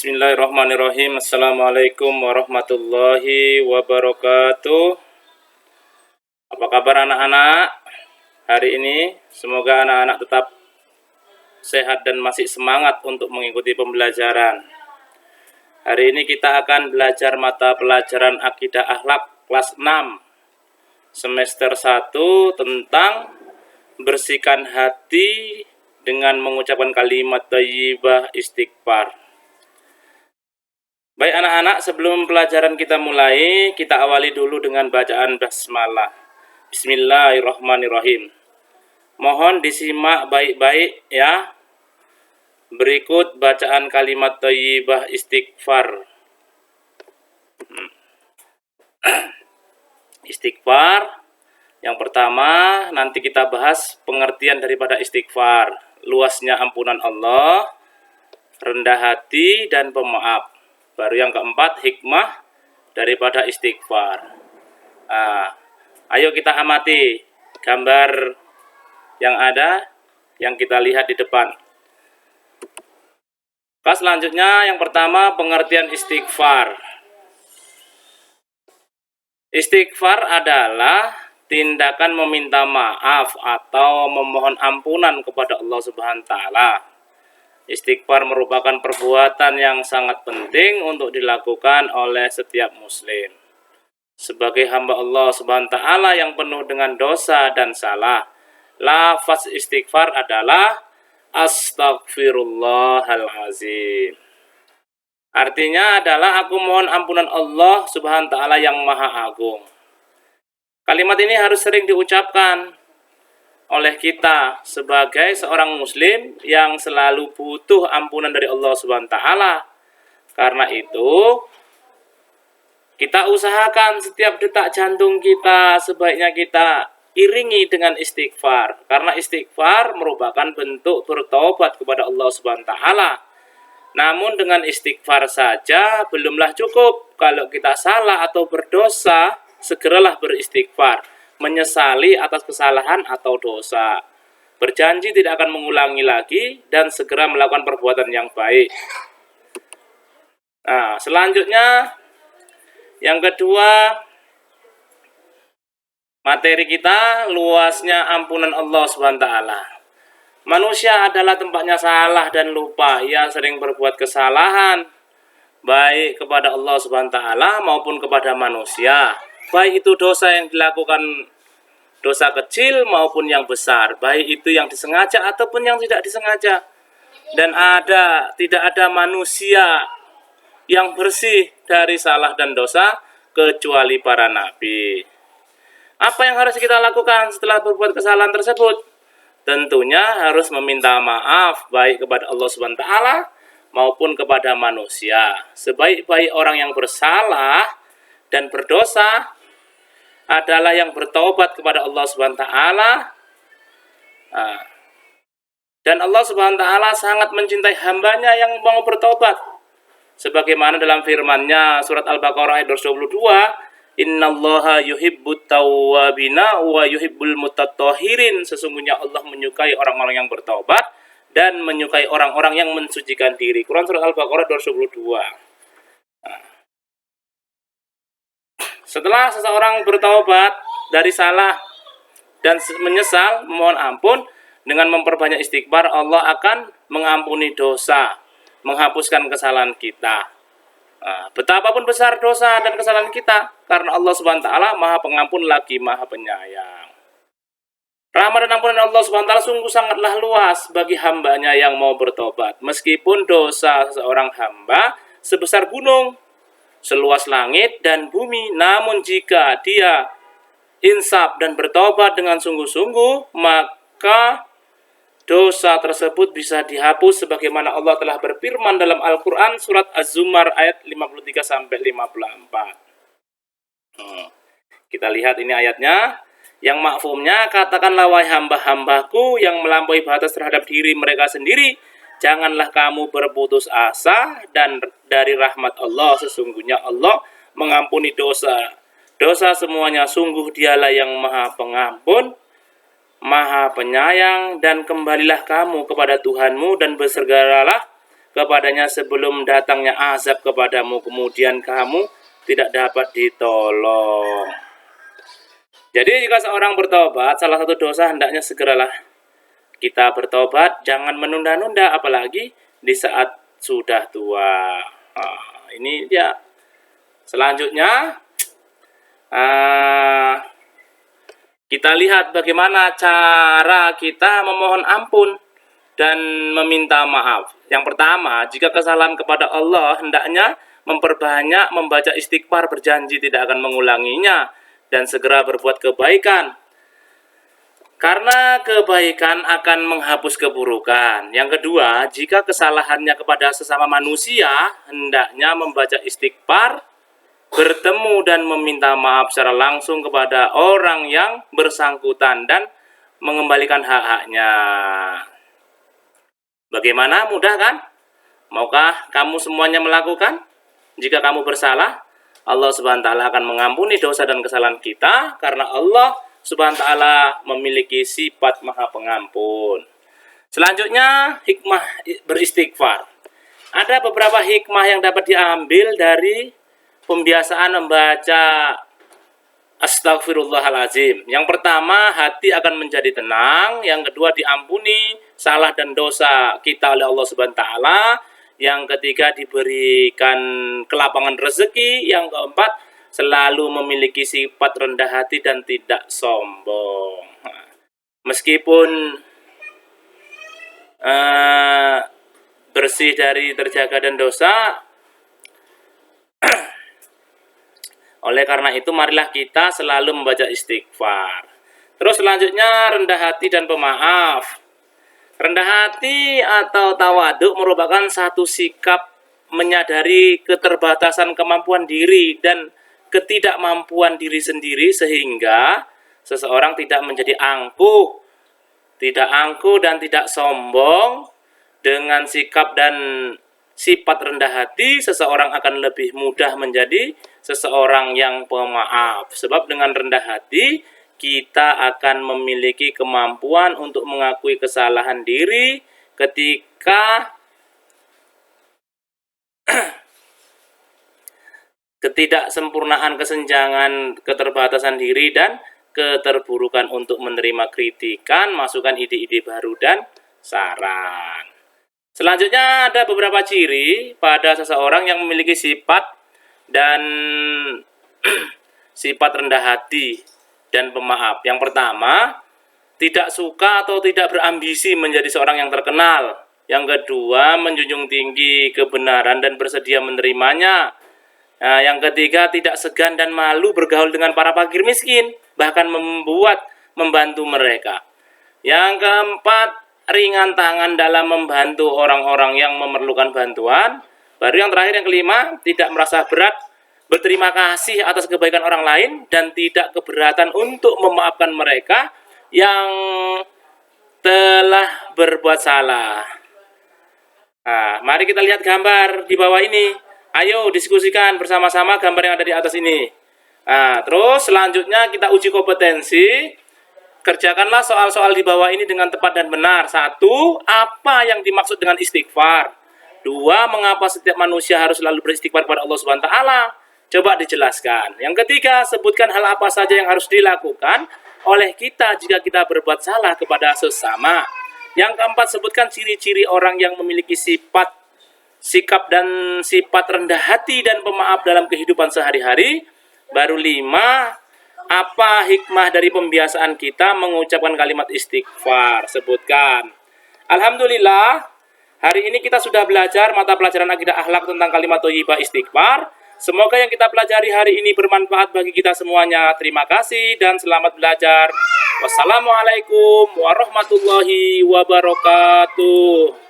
Bismillahirrahmanirrahim. Assalamualaikum warahmatullahi wabarakatuh. Apa kabar anak-anak hari ini? Semoga anak-anak tetap sehat dan masih semangat untuk mengikuti pembelajaran. Hari ini kita akan belajar mata pelajaran Akidah Akhlak kelas 6 semester 1 tentang bersihkan hati dengan mengucapkan kalimat thayyibah istighfar. Baik anak-anak, sebelum pelajaran kita mulai, kita awali dulu dengan bacaan basmalah. Bismillahirrahmanirrahim. Mohon disimak baik-baik ya. Berikut bacaan kalimat thayyibah istighfar. Istighfar. Yang pertama, nanti kita bahas pengertian daripada istighfar. Luasnya ampunan Allah, rendah hati dan pemaaf. Baru yang keempat, hikmah daripada istighfar. Ayo kita amati gambar yang ada, yang kita lihat di depan. Selanjutnya, yang pertama, pengertian istighfar. Istighfar adalah tindakan meminta maaf atau memohon ampunan kepada Allah Subhanahu wa Ta'ala. Istighfar merupakan perbuatan yang sangat penting untuk dilakukan oleh setiap muslim. Sebagai hamba Allah Subhanahu wa Ta'ala yang penuh dengan dosa dan salah, lafaz istighfar adalah Astaghfirullahalazim. Artinya adalah aku mohon ampunan Allah Subhanahu wa Ta'ala yang maha agung. Kalimat ini harus sering diucapkan oleh kita sebagai seorang muslim yang selalu butuh ampunan dari Allah Subhanahu wa Ta'ala. Karena itu kita usahakan setiap detak jantung kita sebaiknya kita iringi dengan istighfar. Karena istighfar merupakan bentuk bertobat kepada Allah Subhanahu wa Ta'ala. Namun dengan istighfar saja belumlah cukup. Kalau kita salah atau berdosa, segeralah beristighfar, menyesali atas kesalahan atau dosa, berjanji tidak akan mengulangi lagi, dan segera melakukan perbuatan yang baik. Selanjutnya, yang kedua, materi kita luasnya ampunan Allah Subhanahu wa Ta'ala. Manusia adalah tempatnya salah dan lupa. Ia sering berbuat kesalahan, baik kepada Allah Subhanahu wa Ta'ala maupun kepada manusia. Baik itu dosa yang dilakukan dosa kecil maupun yang besar, baik itu yang disengaja ataupun yang tidak disengaja. Dan tidak ada manusia yang bersih dari salah dan dosa kecuali para nabi. Apa yang harus kita lakukan setelah berbuat kesalahan tersebut? Tentunya harus meminta maaf baik kepada Allah Subhanahu wa Ta'ala maupun kepada manusia. Sebaik-baik orang yang bersalah dan berdosa adalah yang bertaubat kepada Allah Subhanahu wa Ta'ala. Dan Allah Subhanahu wa Ta'ala sangat mencintai hambanya yang mau bertobat. Sebagaimana dalam firman-Nya surat Al-Baqarah ayat 22, Innallaha yuhibbut tawwabina wa yuhibbul mutatahhirin. Sesungguhnya Allah menyukai orang-orang yang bertobat dan menyukai orang-orang yang mensucikan diri. Quran surat Al-Baqarah 22. Setelah seseorang bertaubat dari salah dan menyesal, memohon ampun, dengan memperbanyak istighfar, Allah akan mengampuni dosa, menghapuskan kesalahan kita. Betapapun besar dosa dan kesalahan kita, karena Allah Subhanahu wa Ta'ala maha pengampun lagi maha penyayang. Rahmat dan ampunan Allah Subhanahu wa Ta'ala sungguh sangatlah luas bagi hambanya yang mau bertobat. Meskipun dosa seorang hamba sebesar gunung, seluas langit dan bumi, namun jika dia insaf dan bertobat dengan sungguh-sungguh, maka dosa tersebut bisa dihapus sebagaimana Allah telah berfirman dalam Al-Quran surat Az-Zumar ayat 53-54. Kita lihat ini ayatnya. Yang mafhumnya, katakanlah wahai hamba-hambaku yang melampaui batas terhadap diri mereka sendiri, janganlah kamu berputus asa dan dari rahmat Allah. Sesungguhnya Allah mengampuni dosa. Dosa semuanya, sungguh dialah yang maha pengampun, maha penyayang. Dan kembalilah kamu kepada Tuhanmu dan bersegeralah kepadanya sebelum datangnya azab kepadamu, kemudian kamu tidak dapat ditolong. Jadi jika seorang bertobat, salah satu dosa hendaknya segeralah kita bertobat, jangan menunda-nunda, apalagi di saat sudah tua. Nah, ini dia. Selanjutnya, kita lihat bagaimana cara kita memohon ampun dan meminta maaf. Yang pertama, jika kesalahan kepada Allah, hendaknya memperbanyak membaca istighfar, berjanji tidak akan mengulanginya, dan segera berbuat kebaikan. Karena kebaikan akan menghapus keburukan. Yang kedua, jika kesalahannya kepada sesama manusia, hendaknya membaca istighfar, bertemu dan meminta maaf secara langsung kepada orang yang bersangkutan dan mengembalikan hak-haknya. Bagaimana? Mudah kan? Maukah kamu semuanya melakukan? Jika kamu bersalah, Allah Subhanahu wa taala akan mengampuni dosa dan kesalahan kita, karena Allah Subhanahu wa taala memiliki sifat Maha Pengampun. Selanjutnya, hikmah beristighfar. Ada beberapa hikmah yang dapat diambil dari pembiasaan membaca Astaghfirullahaladzim. Yang pertama, hati akan menjadi tenang. Yang kedua, diampuni salah dan dosa kita oleh Allah Subhanahu wa taala. Yang ketiga, diberikan kelapangan rezeki. Yang keempat, selalu memiliki sifat rendah hati dan tidak sombong. Meskipun bersih dari terjaga dan dosa, oleh karena itu marilah kita selalu membaca istighfar. Terus selanjutnya, rendah hati dan pemaaf. Rendah hati atau tawaduk merupakan satu sikap menyadari keterbatasan kemampuan diri dan ketidakmampuan diri sendiri, sehingga seseorang tidak menjadi angkuh dan tidak sombong. Dengan sikap dan sifat rendah hati, seseorang akan lebih mudah menjadi seseorang yang pemaaf. Sebab dengan rendah hati, kita akan memiliki kemampuan untuk mengakui kesalahan diri ketika ketidaksempurnaan, kesenjangan, keterbatasan diri, dan keterburukan untuk menerima kritikan, masukan, ide-ide baru, dan saran. Selanjutnya, ada beberapa ciri pada seseorang yang memiliki sifat dan sifat rendah hati dan pemaaf. Yang pertama, tidak suka atau tidak berambisi menjadi seorang yang terkenal. Yang kedua, menjunjung tinggi kebenaran dan bersedia menerimanya. Nah, yang ketiga, tidak segan dan malu bergaul dengan para fakir miskin, bahkan membantu mereka. Yang keempat, ringan tangan dalam membantu orang-orang yang memerlukan bantuan. Baru yang terakhir, yang kelima, tidak merasa berat berterima kasih atas kebaikan orang lain dan tidak keberatan untuk memaafkan mereka yang telah berbuat salah. Nah, mari kita lihat gambar di bawah ini. Ayo diskusikan bersama-sama gambar yang ada di atas ini. Nah, terus selanjutnya kita uji kompetensi. Kerjakanlah soal-soal di bawah ini dengan tepat dan benar. 1. Apa yang dimaksud dengan istighfar? 2. Mengapa setiap manusia harus selalu beristighfar kepada Allah Subhanahu wa taala? Coba dijelaskan. Yang ketiga, sebutkan hal apa saja yang harus dilakukan oleh kita jika kita berbuat salah kepada sesama. Yang keempat, sebutkan ciri-ciri orang yang memiliki sikap dan sifat rendah hati dan pemaaf dalam kehidupan sehari-hari. Baru 5, apa hikmah dari pembiasaan kita mengucapkan kalimat istighfar? Sebutkan. Alhamdulillah, hari ini kita sudah belajar mata pelajaran akidah akhlak tentang kalimat thayyibah istighfar. Semoga yang kita pelajari hari ini bermanfaat bagi kita semuanya. Terima kasih dan selamat belajar. Wassalamualaikum warahmatullahi wabarakatuh.